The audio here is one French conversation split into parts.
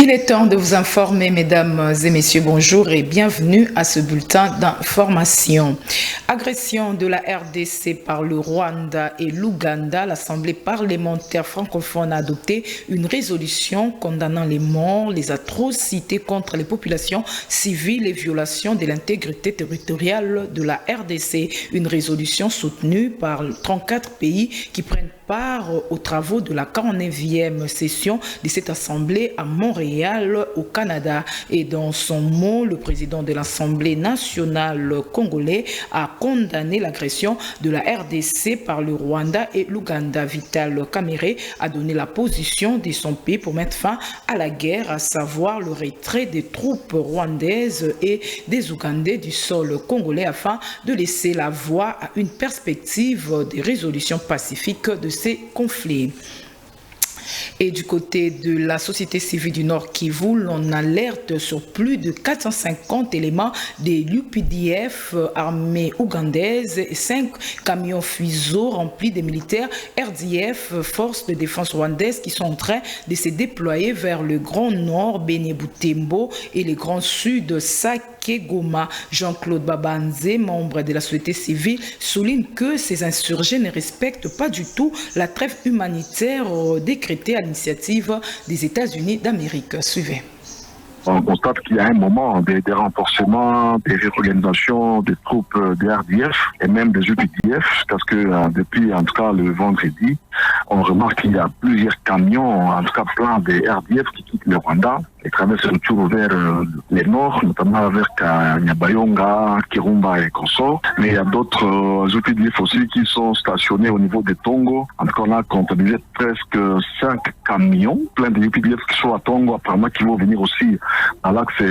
Il est temps de vous informer, mesdames et messieurs, bonjour et bienvenue à ce bulletin d'information. Agression de la RDC par le Rwanda et l'Ouganda, l'Assemblée parlementaire francophone a adopté une résolution condamnant les morts, les atrocités contre les populations civiles et violations de l'intégrité territoriale de la RDC. Une résolution soutenue par 34 pays qui prennent part aux travaux de la 49e session de cette assemblée à Montréal, au Canada. Et dans son mot, le président de l'Assemblée nationale congolais a condamné l'agression de la RDC par le Rwanda et l'Ouganda. Vital Kamerhe a donné la position de son pays pour mettre fin à la guerre, à savoir le retrait des troupes rwandaises et des Ougandais du sol congolais afin de laisser la voie à une perspective de résolution pacifique de ces conflits. Et du côté de la société civile du Nord Kivu, l'on alerte sur plus de 450 éléments des l'UPDF, armée ougandaise, et 5 camions fuseaux remplis de militaires RDF, forces de défense rwandaises, qui sont en train de se déployer vers le Grand Nord, Béné-Boutembo et le Grand Sud, Goma. Jean-Claude Babanze, membre de la société civile, souligne que ces insurgés ne respectent pas du tout la trêve humanitaire décrétée à l'initiative des États-Unis d'Amérique. Suivez. On constate qu'il y a un moment des renforcements, des réorganisations des troupes des RDF et même des UPDF, parce que depuis en tout cas le vendredi, on remarque qu'il y a plusieurs camions, en tout cas plein des RDF qui quittent le Rwanda et traversent le tour vers les nords, notamment vers Nyabayonga, Kirumba et consorts. Mais il y a d'autres UPDF aussi qui sont stationnés au niveau des Tongo. En tout cas, on a comptabilisé presque 5 camions pleins de UPDF qui sont à Tongo, apparemment qui vont venir aussi dans l'axe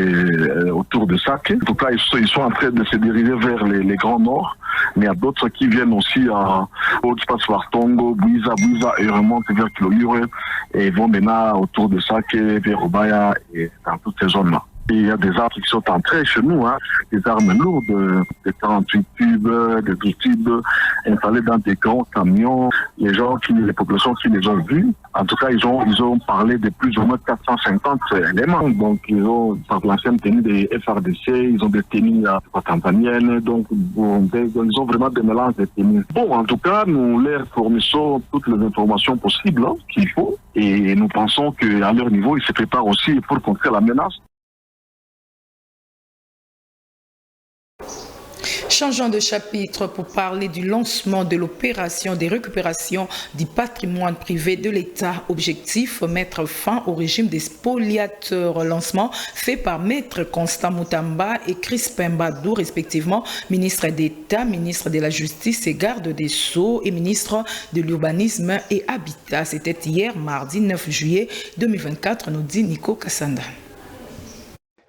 autour de Sake. En tout cas, ils sont en train de se diriger vers les grands nords, mais il y a d'autres qui viennent aussi qui passent par Tongo, Buiza et remontent vers Kiloyure et vont maintenant autour de Sake, vers Obaya et dans toutes ces zones-là. Et il y a des armes qui sont entrées chez nous, des armes lourdes, des 48 tubes, des 12 tubes, installés dans des grands camions. Les populations qui les ont vus, en tout cas, ils ont parlé de plus ou moins 450 éléments. Donc, ils ont, par l'ancienne tenue des FRDC, ils ont des tenues tanzaniennes, donc, ils ont vraiment des mélanges de tenues. Bon, en tout cas, nous leur fournissons toutes les informations possibles qu'il faut, et nous pensons qu'à leur niveau, ils se préparent aussi pour contrer la menace. Changeons de chapitre pour parler du lancement de l'opération de récupération du patrimoine privé de l'État. Objectif, mettre fin au régime des spoliateurs. Lancement fait par Maître Constant Mutamba et Crispin Badou, respectivement ministre d'État, ministre de la Justice et garde des Sceaux et ministre de l'Urbanisme et Habitat. C'était hier, mardi 9 juillet 2024, nous dit Nico Kassanda.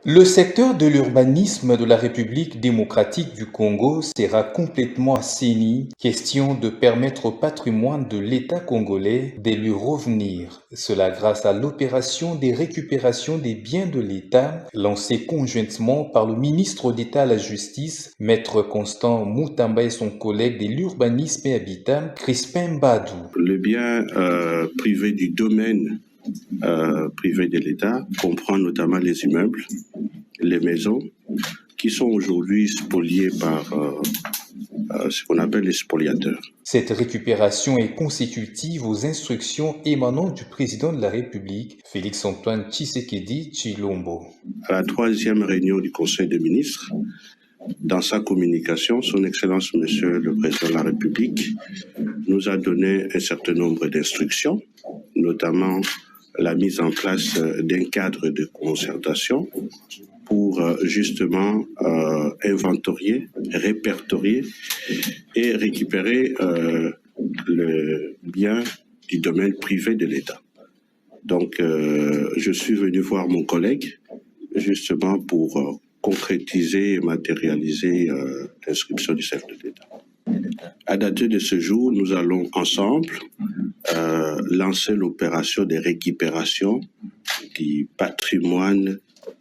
Le secteur de l'urbanisme de la République démocratique du Congo sera complètement assaini. Question de permettre au patrimoine de l'État congolais de lui revenir. Cela grâce à l'opération de récupération des biens de l'État lancée conjointement par le ministre d'État à la Justice, Maître Constant Mutamba et son collègue de l'Urbanisme et Habitat, Crispin Badou. Le bien privé du domaine privé de l'État comprend notamment les immeubles, les maisons, qui sont aujourd'hui spoliées par ce qu'on appelle les spoliateurs. Cette récupération est consécutive aux instructions émanant du président de la République, Félix-Antoine Tshisekedi Tshilombo. À la 3e réunion du Conseil des ministres, dans sa communication, Son Excellence Monsieur le Président de la République nous a donné un certain nombre d'instructions, notamment la mise en place d'un cadre de concertation pour justement inventorier, répertorier et récupérer le bien du domaine privé de l'État. Donc, je suis venu voir mon collègue justement pour concrétiser et matérialiser l'inscription du chef de l'État. À dater de ce jour, nous allons ensemble lancer l'opération de récupération du patrimoine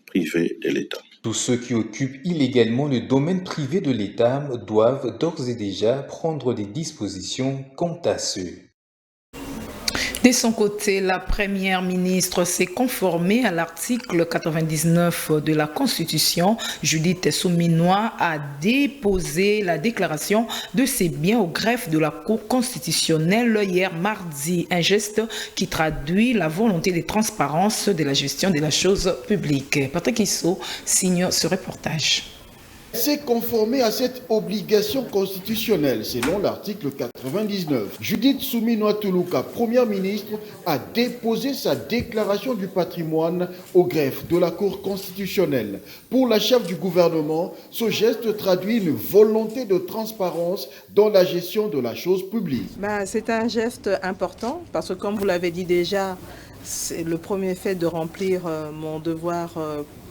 privé de l'État. Tous ceux qui occupent illégalement le domaine privé de l'État doivent d'ores et déjà prendre des dispositions quant à ceux. De son côté, la première ministre s'est conformée à l'article 99 de la Constitution. Judith Souminois a déposé la déclaration de ses biens au greffe de la Cour constitutionnelle hier mardi. Un geste qui traduit la volonté de transparence de la gestion de la chose publique. Patrick Issou signe ce reportage. S'est conformé à cette obligation constitutionnelle selon l'article 99. Judith Souminois Toulouka, première ministre, a déposé sa déclaration du patrimoine au greffe de la Cour constitutionnelle. Pour la chef du gouvernement, ce geste traduit une volonté de transparence dans la gestion de la chose publique. C'est un geste important parce que, comme vous l'avez dit déjà, c'est le premier fait de remplir mon devoir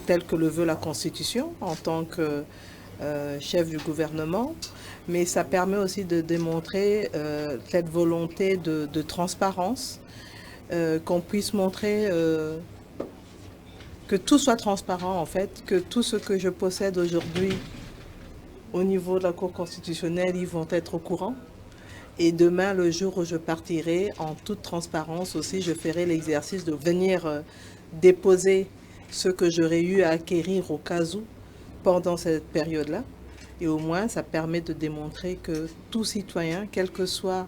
tel que le veut la Constitution en tant que chef du gouvernement, mais ça permet aussi de démontrer cette volonté de transparence, qu'on puisse montrer que tout soit transparent en fait, que tout ce que je possède aujourd'hui au niveau de la Cour constitutionnelle, ils vont être au courant. Et demain, le jour où je partirai, en toute transparence aussi, je ferai l'exercice de venir déposer ce que j'aurais eu à acquérir au cas où pendant cette période-là. Et au moins, ça permet de démontrer que tout citoyen, quel que soit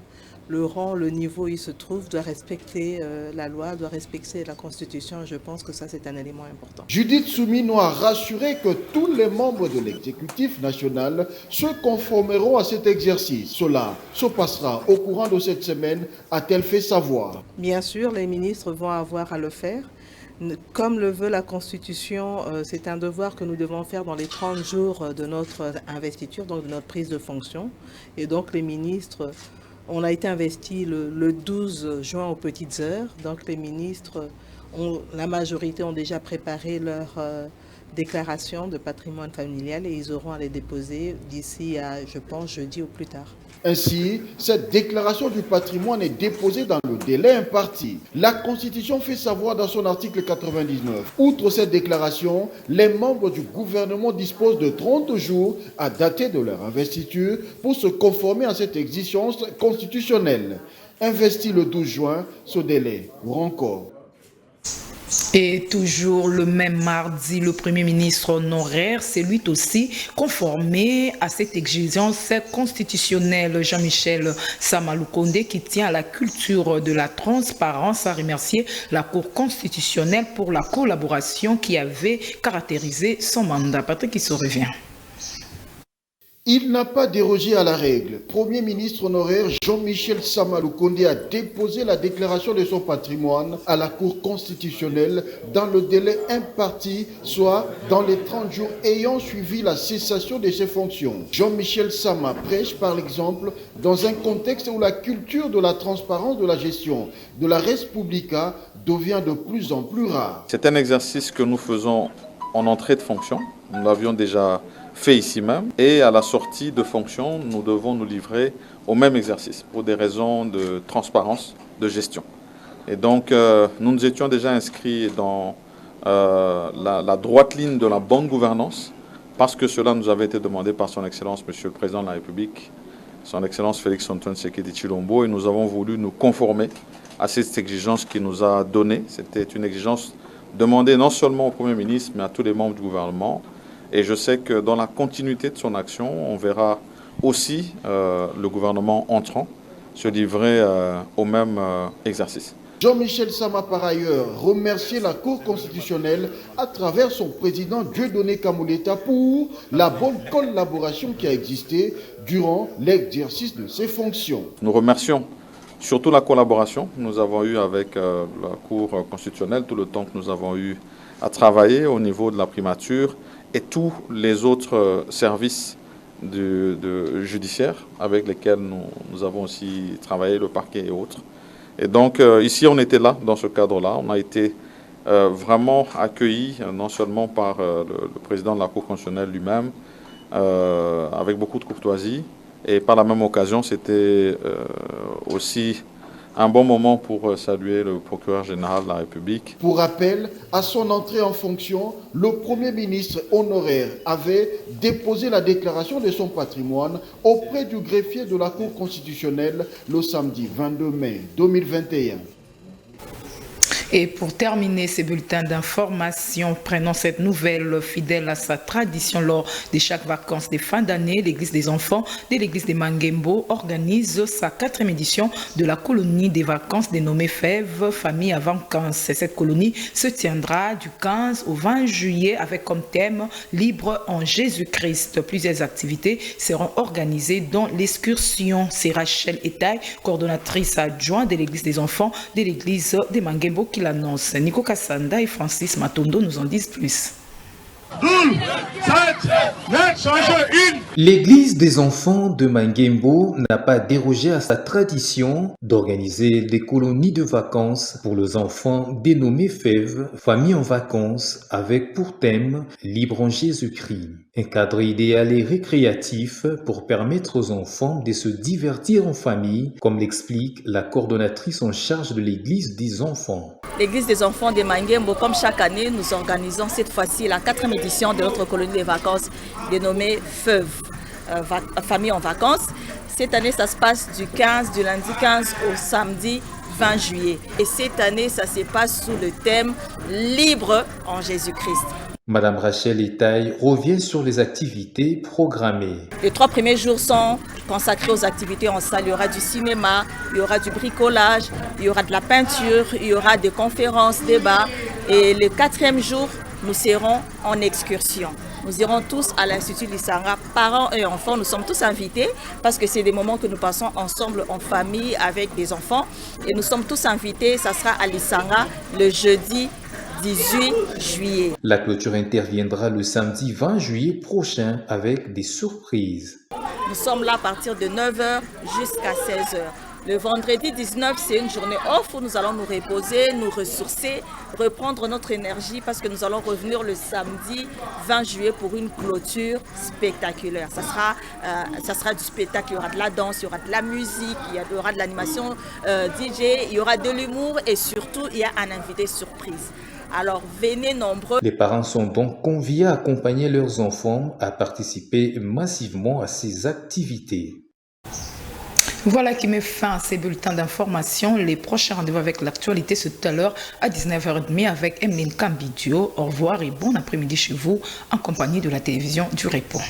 le rang, le niveau où il se trouve, doit respecter la loi, doit respecter la Constitution. Je pense que ça, c'est un élément important. Judith Souminois a rassuré que tous les membres de l'exécutif national se conformeront à cet exercice. Cela se passera au courant de cette semaine, a-t-elle fait savoir. Bien sûr, les ministres vont avoir à le faire. Comme le veut la Constitution, c'est un devoir que nous devons faire dans les 30 jours de notre investiture, donc de notre prise de fonction. Et donc les ministres, on a été investis le 12 juin aux petites heures. Donc les ministres, la majorité ont déjà préparé leur déclaration de patrimoine familial et ils auront à les déposer d'ici à, je pense, jeudi ou plus tard. Ainsi, cette déclaration du patrimoine est déposée dans le délai imparti. La Constitution fait savoir dans son article 99. Outre cette déclaration, les membres du gouvernement disposent de 30 jours à dater de leur investiture pour se conformer à cette exigence constitutionnelle. Investi le 12 juin, ce délai court encore. Et toujours le même mardi, le Premier ministre honoraire s'est lui aussi conformé à cette exigence constitutionnelle. Jean-Michel Samaloukonde, qui tient à la culture de la transparence, a remercié la Cour constitutionnelle pour la collaboration qui avait caractérisé son mandat. Patrick qui se revient. Il n'a pas dérogé à la règle. Premier ministre honoraire Jean-Michel Samaloukonde a déposé la déclaration de son patrimoine à la Cour constitutionnelle dans le délai imparti, soit dans les 30 jours ayant suivi la cessation de ses fonctions. Jean-Michel Sama prêche par l'exemple dans un contexte où la culture de la transparence de la gestion de la res publica devient de plus en plus rare. C'est un exercice que nous faisons en entrée de fonction. Nous l'avions déjà fait ici même. Et à la sortie de fonction, nous devons nous livrer au même exercice pour des raisons de transparence, de gestion. Et donc, nous nous étions déjà inscrits dans la droite ligne de la bonne gouvernance parce que cela nous avait été demandé par son Excellence, Monsieur le Président de la République, son Excellence Félix-Antoine Tshisekedi Tshilombo, et nous avons voulu nous conformer à cette exigence qu'il nous a donnée. C'était une exigence demandée non seulement au Premier ministre, mais à tous les membres du gouvernement. Et je sais que dans la continuité de son action, on verra aussi le gouvernement entrant se livrer au même exercice. Jean-Michel Sama, par ailleurs, remercié la Cour constitutionnelle à travers son président Dieudonné Kamoleta pour la bonne collaboration qui a existé durant l'exercice de ses fonctions. Nous remercions surtout la collaboration que nous avons eue avec la Cour constitutionnelle, tout le temps que nous avons eu à travailler au niveau de la primature et tous les autres services judiciaires avec lesquels nous avons aussi travaillé, le parquet et autres. Et donc ici, on était là dans ce cadre-là. On a été vraiment accueillis non seulement par le président de la Cour constitutionnelle lui-même, avec beaucoup de courtoisie, et par la même occasion, c'était aussi un bon moment pour saluer le procureur général de la République. Pour rappel, à son entrée en fonction, le Premier ministre honoraire avait déposé la déclaration de son patrimoine auprès du greffier de la Cour constitutionnelle le samedi 22 mai 2021. Et pour terminer ces bulletins d'information, prenons cette nouvelle fidèle à sa tradition lors de chaque vacances de fin d'année. L'église des enfants de l'église de Mangembo organise sa 4e édition de la colonie des vacances dénommée Fève, famille à vacances. Cette colonie se tiendra du 15 au 20 juillet avec comme thème libre en Jésus-Christ. Plusieurs activités seront organisées dont l'excursion. C'est Rachel Etaï, coordonnatrice adjointe de l'église des enfants de l'église de Mangembo qui l'annonce. Nico Kassanda et Francis Matondo nous en disent plus. L'église des enfants de Mangembo n'a pas dérogé à sa tradition d'organiser des colonies de vacances pour les enfants dénommées Fèves, famille en vacances, avec pour thème libre en Jésus-Christ. Un cadre idéal et récréatif pour permettre aux enfants de se divertir en famille, comme l'explique la coordonnatrice en charge de l'église des enfants. L'église des enfants de Mangembo, comme chaque année, nous organisons cette fois-ci la 4e édition de notre colonie de vacances dénommée Fève, famille en vacances. Cette année, ça se passe du lundi 15 au samedi 20 juillet. Et cette année, ça se passe sous le thème libre en Jésus-Christ. Madame Rachel Etaï revient sur les activités programmées. Les 3 premiers jours sont consacrés aux activités en salle. Il y aura du cinéma, il y aura du bricolage, il y aura de la peinture, il y aura des conférences, débats. Et le 4e jour, nous serons en excursion. Nous irons tous à l'Institut Lissanga, parents et enfants. Nous sommes tous invités parce que c'est des moments que nous passons ensemble en famille avec des enfants. Et nous sommes tous invités, ça sera à Lissanga le jeudi 18 juillet. La clôture interviendra le samedi 20 juillet prochain avec des surprises. Nous sommes là à partir de 9h jusqu'à 16h. Le vendredi 19, c'est une journée off où nous allons nous reposer, nous ressourcer, reprendre notre énergie parce que nous allons revenir le samedi 20 juillet pour une clôture spectaculaire. Ça sera du spectacle, il y aura de la danse, il y aura de la musique, il y aura de l'animation DJ, il y aura de l'humour et surtout il y a un invité surprise. Alors venez nombreux. Les parents sont donc conviés à accompagner leurs enfants à participer massivement à ces activités. Voilà qui met fin à ces bulletins d'information. Les prochains rendez-vous avec l'actualité, c'est tout à l'heure à 19h30 avec Emeline Kambidio. Au revoir et bon après-midi chez vous en compagnie de la télévision du Repos.